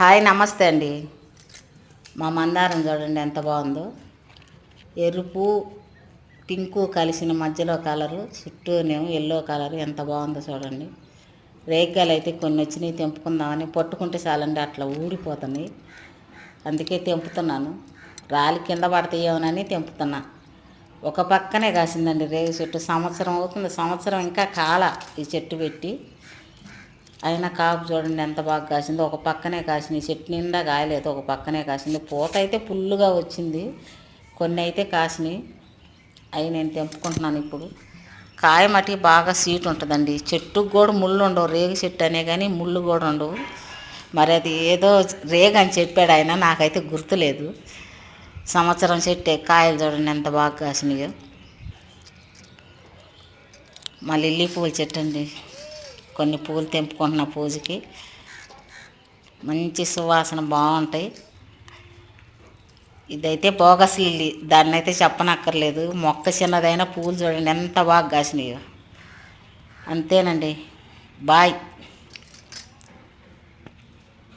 Hi నమస్తే అండి. మా మందారం చూడండి ఎంత బాగుందో. ఎరుపు పింకు కలిసిన మధ్యలో కలరు, చుట్టూనేమో ఎల్లో కలరు ఎంత బాగుందో చూడండి. రేగ్గాయలు అయితే కొన్ని వచ్చినాయి, తెంపుకుందామని పట్టుకుంటే చాలండి అట్లా ఊడిపోతున్నాయి. అందుకే తెంపుతున్నాను, రాలి కింద పడతాయేమోనని తెంపుతున్నా. ఒక పక్కనే కాసిందండి రేగు చెట్టు. సంవత్సరం అవుతుంది, సంవత్సరం ఇంకా కాల ఈ చెట్టు పెట్టి. అయినా కాపు చూడండి ఎంత బాగా కాసింది. ఒక పక్కనే కాసింది, చెట్టు నిండా కాయలేదు, ఒక పక్కనే కాసింది. పూత అయితే ఫుల్లుగా వచ్చింది, కొన్ని అయితే కాసినాయి. అవి నేను తెంపుకుంటున్నాను ఇప్పుడు. కాయ మట్టి బాగా సీట్ ఉంటుందండి. చెట్టుకు కూడా ముళ్ళు ఉండవు, రేగు చెట్టు అనే కానీ ముళ్ళు కూడా ఉండవు. మరి అది ఏదో రేగు అని చెప్పాడు ఆయన, నాకైతే గుర్తులేదు. సంవత్సరం చెట్టే. కాయలు చూడండి ఎంత బాగా కాసినాయో. మా లిల్లీ పూల చెట్టు అండి, కొన్ని పూలు తెంపుకుంటున్న పూజకి. మంచి సువాసన బాగుంటాయి. ఇదైతే బోగస్ లిల్లీ, దాన్ని అయితే చెప్పనక్కర్లేదు. మొక్క చిన్నదైనా పూలు చూడండి ఎంత బాగా కాసినాయో. అంతేనండి, బాయ్.